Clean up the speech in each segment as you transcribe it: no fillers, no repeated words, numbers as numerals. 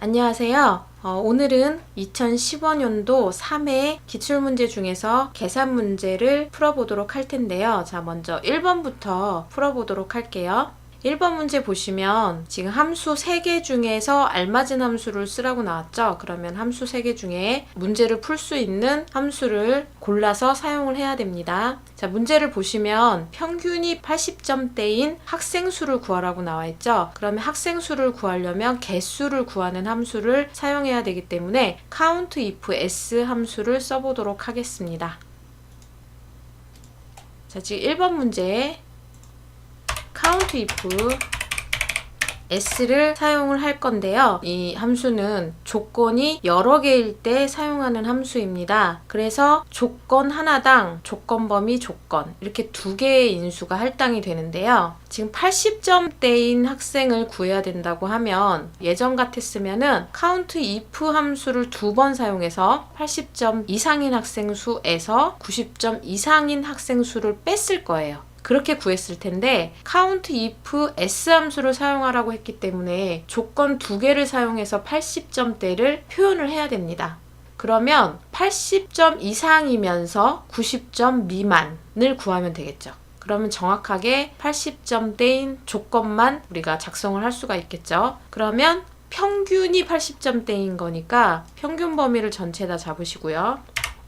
안녕하세요. 오늘은 2015년도 3회 기출문제 중에서 계산 문제를 풀어보도록 할 텐데요. 자, 먼저 1번부터 풀어보도록 할게요. 1번 문제 보시면 지금 함수 3개 중에서 알맞은 함수를 쓰라고 나왔죠? 그러면 함수 3개 중에 문제를 풀 수 있는 함수를 골라서 사용을 해야 됩니다. 자, 문제를 보시면 평균이 80점대인 학생수를 구하라고 나와 있죠? 그러면 학생수를 구하려면 개수를 구하는 함수를 사용해야 되기 때문에 count if s 함수를 써보도록 하겠습니다. 자, 지금 1번 문제 count if s를 사용을 할 건데요. 이 함수는 조건이 여러 개일 때 사용하는 함수입니다. 그래서 조건 하나당 조건 범위 조건 이렇게 두 개의 인수가 할당이 되는데요. 지금 80점대인 학생을 구해야 된다고 하면 예전 같았으면은 count if 함수를 2번 사용해서 80점 이상인 학생 수에서 90점 이상인 학생 수를 뺐을 거예요. 그렇게 구했을 텐데 count if s 함수를 사용하라고 했기 때문에 조건 2개를 사용해서 80점대를 표현을 해야 됩니다. 그러면 80점 이상이면서 90점 미만을 구하면 되겠죠. 그러면 정확하게 80점대인 조건만 우리가 작성을 할 수가 있겠죠. 그러면 평균이 80점대인 거니까 평균 범위를 전체 다 잡으시고요.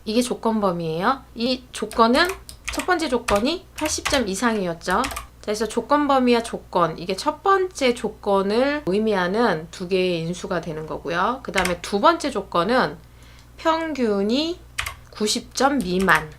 이게 조건 범위예요. 이 조건은 첫 번째 조건이 80점 이상이었죠. 자, 그래서 조건 범위와 조건, 이게 첫 번째 조건을 의미하는 두 개의 인수가 되는 거고요. 그 다음에 두 번째 조건은 평균이 90점 미만,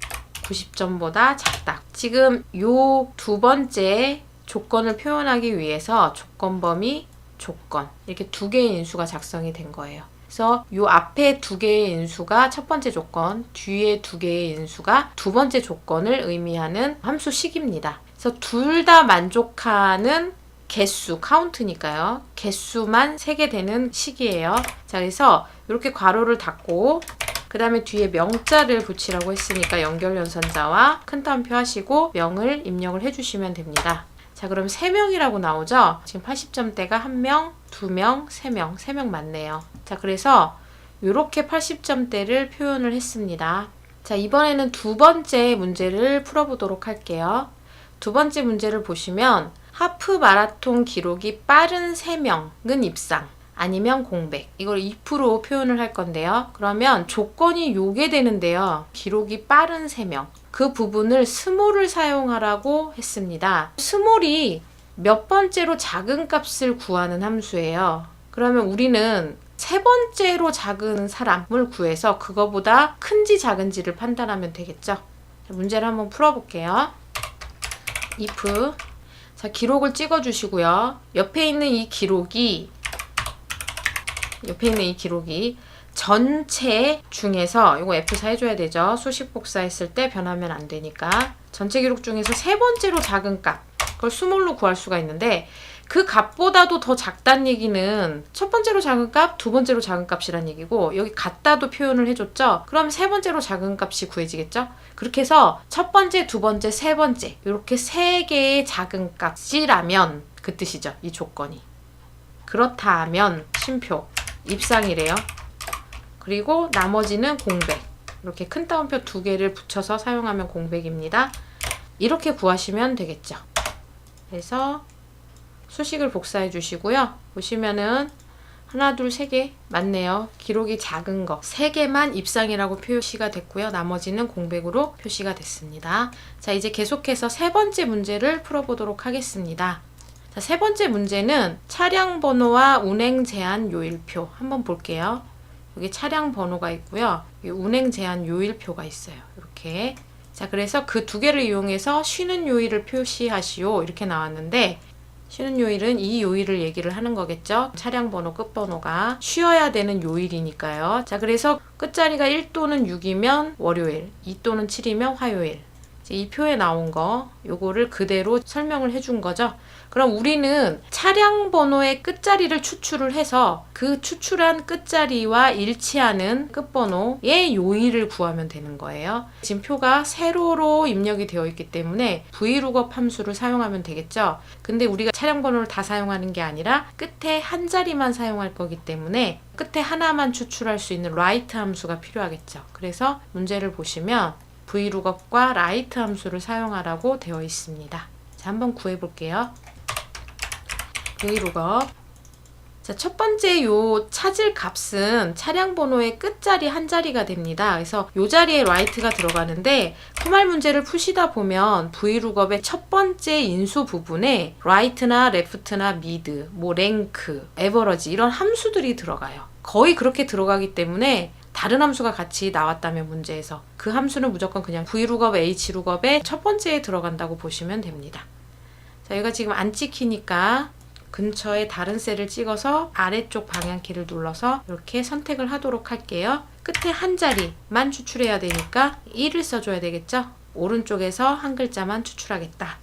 90점보다 작다. 지금 요 두 번째 조건을 표현하기 위해서 조건 범위, 조건 이렇게 두 개의 인수가 작성이 된 거예요. 그래서 요 앞에 두 개의 인수가 첫 번째 조건, 뒤에 두 개의 인수가 두 번째 조건을 의미하는 함수식입니다. 그래서 둘 다 만족하는 개수, 카운트니까요. 개수만 3개 되는 식이에요. 자, 그래서 이렇게 괄호를 닫고 그 다음에 뒤에 명자를 붙이라고 했으니까 연결연산자와 큰 따옴표 하시고 명을 입력을 해주시면 됩니다. 자, 그럼 3명이라고 나오죠? 지금 80점대가 1명, 2명, 3명, 3명 맞네요. 자, 그래서 이렇게 80점대를 표현을 했습니다. 자, 이번에는 두 번째 문제를 풀어보도록 할게요. 두 번째 문제를 보시면 하프 마라톤 기록이 빠른 3명은 입상, 아니면 공백. 이걸 if로 표현을 할 건데요. 그러면 조건이 요게 되는데요. 기록이 빠른 3명. 그 부분을 스몰을 사용하라고 했습니다. 스몰이 몇 번째로 작은 값을 구하는 함수예요. 그러면 우리는 세 번째로 작은 사람을 구해서 그거보다 큰지 작은지를 판단하면 되겠죠. 문제를 한번 풀어볼게요. if 자, 기록을 찍어주시고요. 옆에 있는 이 기록이 전체 중에서 이거 F4 해줘야 되죠. 수식 복사했을 때 변하면 안 되니까 전체 기록 중에서 세 번째로 작은 값 그걸 스몰로 구할 수가 있는데 그 값보다도 더 작다는 얘기는 첫 번째로 작은 값, 두 번째로 작은 값이란 얘기고 여기 같다도 표현을 해줬죠. 그럼 세 번째로 작은 값이 구해지겠죠. 그렇게 해서 첫 번째, 두 번째, 세 번째 이렇게 세 개의 작은 값이라면 그 뜻이죠. 이 조건이. 그렇다면 쉼표 입상이래요. 그리고 나머지는 공백. 이렇게 큰 따옴표 2개를 붙여서 사용하면 공백입니다. 이렇게 구하시면 되겠죠. 그래서 수식을 복사해 주시고요. 보시면은 하나, 둘, 3개 맞네요. 기록이 작은 거 3개만 입상이라고 표시가 됐고요. 나머지는 공백으로 표시가 됐습니다. 자, 이제 계속해서 세 번째 문제를 풀어보도록 하겠습니다. 자, 세 번째 문제는 차량 번호와 운행 제한 요일표 한번 볼게요. 여기 차량 번호가 있고요. 여기 운행 제한 요일표가 있어요. 이렇게. 자, 그래서 그 두 개를 이용해서 쉬는 요일을 표시하시오. 이렇게 나왔는데 쉬는 요일은 이 요일을 얘기를 하는 거겠죠. 차량 번호 끝번호가 쉬어야 되는 요일이니까요. 자, 그래서 끝자리가 1 또는 6이면 월요일, 2 또는 7이면 화요일. 이제 이 표에 나온 거 요거를 그대로 설명을 해준 거죠. 그럼 우리는 차량 번호의 끝자리를 추출을 해서 그 추출한 끝자리와 일치하는 끝번호의 요일을 구하면 되는 거예요. 지금 표가 세로로 입력이 되어 있기 때문에 VLOOKUP 함수를 사용하면 되겠죠. 근데 우리가 차량 번호를 다 사용하는 게 아니라 끝에 한 자리만 사용할 거기 때문에 끝에 하나만 추출할 수 있는 write 함수가 필요하겠죠. 그래서 문제를 보시면 VLOOKUP과 write 함수를 사용하라고 되어 있습니다. 자, 한번 구해 볼게요. VLOOKUP. 자, 첫 번째 요 찾을 값은 차량 번호의 끝자리 한 자리가 됩니다. 그래서 요 자리에 write가 들어가는데 포말 문제를 푸시다 보면 VLOOKUP의 첫 번째 인수 부분에 right나 left나 mid, 뭐 rank, average 이런 함수들이 들어가요. 거의 그렇게 들어가기 때문에 다른 함수가 같이 나왔다면 문제에서 그 함수는 무조건 그냥 VLOOKUP, HLOOKUP의 첫 번째에 들어간다고 보시면 됩니다. 자, 여기가 지금 안 찍히니까 근처에 다른 셀을 찍어서 아래쪽 방향키를 눌러서 이렇게 선택을 하도록 할게요. 끝에 한 자리만 추출해야 되니까 1을 써줘야 되겠죠? 오른쪽에서 한 글자만 추출하겠다.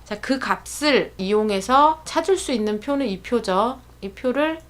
자, 그 값을 이용해서 찾을 수 있는 표는 이 표죠. 이 표를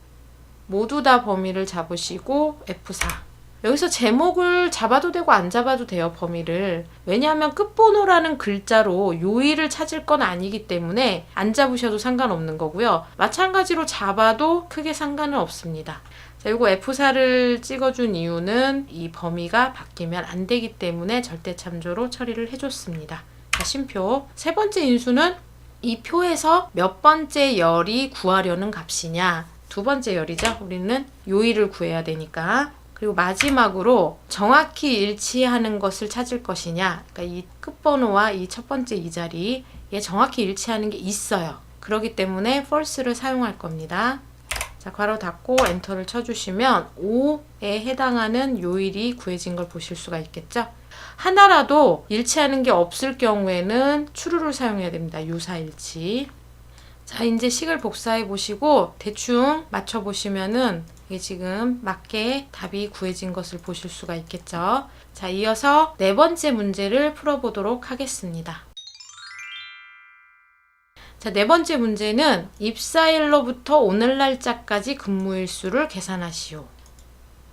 모두 다 범위를 잡으시고 F4. 여기서 제목을 잡아도 되고 안 잡아도 돼요, 범위를. 왜냐하면 끝번호라는 글자로 요일을 찾을 건 아니기 때문에 안 잡으셔도 상관없는 거고요. 마찬가지로 잡아도 크게 상관은 없습니다. 자, 요거 F4를 찍어준 이유는 이 범위가 바뀌면 안 되기 때문에 절대 참조로 처리를 해줬습니다. 자, 쉼표. 세 번째 인수는 이 표에서 몇 번째 열이 구하려는 값이냐. 두 번째 열이죠. 우리는 요일을 구해야 되니까. 그리고 마지막으로 정확히 일치하는 것을 찾을 것이냐. 그러니까 이 끝번호와 이 첫 번째 이 자리에 정확히 일치하는 게 있어요. 그렇기 때문에 false를 사용할 겁니다. 자, 괄호 닫고 엔터를 쳐주시면 5에 해당하는 요일이 구해진 걸 보실 수가 있겠죠. 하나라도 일치하는 게 없을 경우에는 true를 사용해야 됩니다. 유사일치. 자, 이제 식을 복사해 보시고 대충 맞춰 보시면은 이게 지금 맞게 답이 구해진 것을 보실 수가 있겠죠. 자, 이어서 네 번째 문제를 풀어보도록 하겠습니다. 자, 네 번째 문제는 입사일로부터 오늘 날짜까지 근무일수를 계산하시오.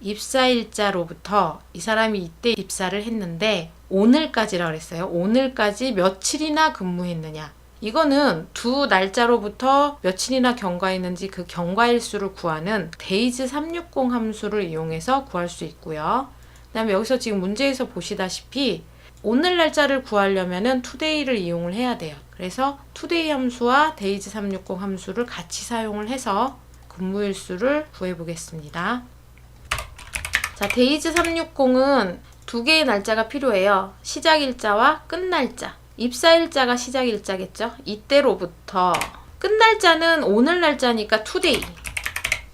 입사일자로부터 이 사람이 이때 입사를 했는데 오늘까지라고 그랬어요. 오늘까지 며칠이나 근무했느냐. 이거는 두 날짜로부터 며칠이나 경과했는지 그 경과일수를 구하는 days 360 함수를 이용해서 구할 수 있고요. 그 다음에 여기서 지금 문제에서 보시다시피 오늘 날짜를 구하려면은 today를 이용을 해야 돼요. 그래서 today 함수와 days 360 함수를 같이 사용을 해서 근무일수를 구해보겠습니다. 자, days 360은 두 개의 날짜가 필요해요. 시작일자와 끝날짜. 입사일자가 시작일자겠죠? 이때로부터 끝날짜는 오늘 날짜니까 today.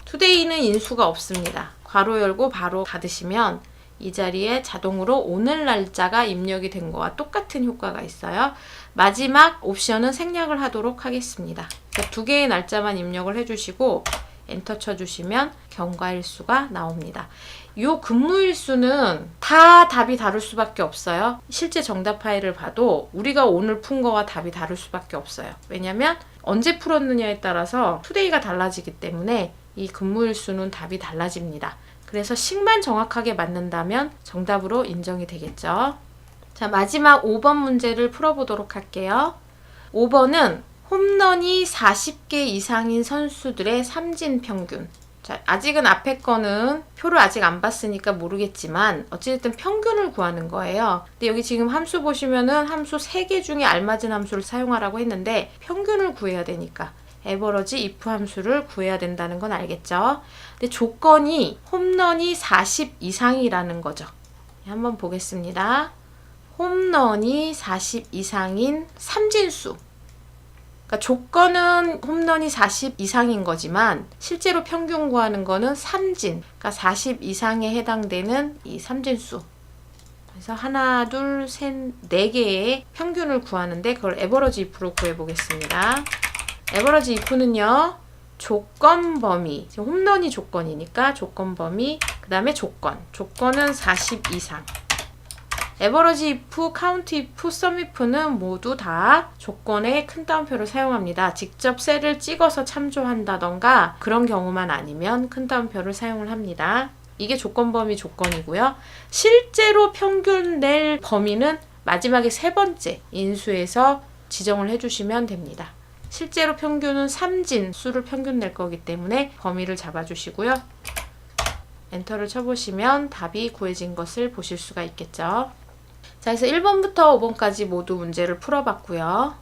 today는 인수가 없습니다. 괄호 열고 바로 닫으시면 이 자리에 자동으로 오늘 날짜가 입력이 된 거와 똑같은 효과가 있어요. 마지막 옵션은 생략을 하도록 하겠습니다. 두 개의 날짜만 입력을 해주시고 엔터 쳐주시면 경과일수가 나옵니다. 이 근무일수는 다 답이 다를 수밖에 없어요. 실제 정답 파일을 봐도 우리가 오늘 푼 거와 답이 다를 수밖에 없어요. 왜냐면 언제 풀었느냐에 따라서 today가 달라지기 때문에 이 근무일수는 답이 달라집니다. 그래서 식만 정확하게 맞는다면 정답으로 인정이 되겠죠. 자, 마지막 5번 문제를 풀어보도록 할게요. 5번은 홈런이 40개 이상인 선수들의 삼진 평균. 자, 아직은 앞에 거는 표를 아직 안 봤으니까 모르겠지만 어찌됐든 평균을 구하는 거예요. 근데 여기 지금 함수 보시면은 함수 3개 중에 알맞은 함수를 사용하라고 했는데 평균을 구해야 되니까 average if 함수를 구해야 된다는 건 알겠죠? 근데 조건이 홈런이 40 이상이라는 거죠. 한번 보겠습니다. 홈런이 40 이상인 삼진수. 그러니까 조건은 홈런이 40 이상인 거지만 실제로 평균 구하는 거는 삼진, 그러니까 40 이상에 해당되는 이 삼진수. 그래서 하나, 둘, 셋, 네 개의 평균을 구하는데 그걸 average if로 구해보겠습니다. average if는요, 조건 범위, 홈런이 조건이니까 조건 범위, 그 다음에 조건은 40 이상. 에버러지 if, count if, sum if는 모두 다 조건에 큰 따옴표를 사용합니다. 직접 셀을 찍어서 참조한다던가 그런 경우만 아니면 큰 따옴표를 사용을 합니다. 이게 조건 범위 조건이고요. 실제로 평균 낼 범위는 마지막에 세 번째 인수에서 지정을 해주시면 됩니다. 실제로 평균은 3진 수를 평균 낼 거기 때문에 범위를 잡아주시고요. 엔터를 쳐보시면 답이 구해진 것을 보실 수가 있겠죠. 자, 그래서 1번부터 5번까지 모두 문제를 풀어봤고요.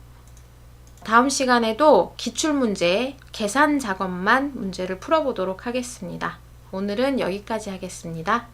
다음 시간에도 기출문제, 계산 작업만 문제를 풀어보도록 하겠습니다. 오늘은 여기까지 하겠습니다.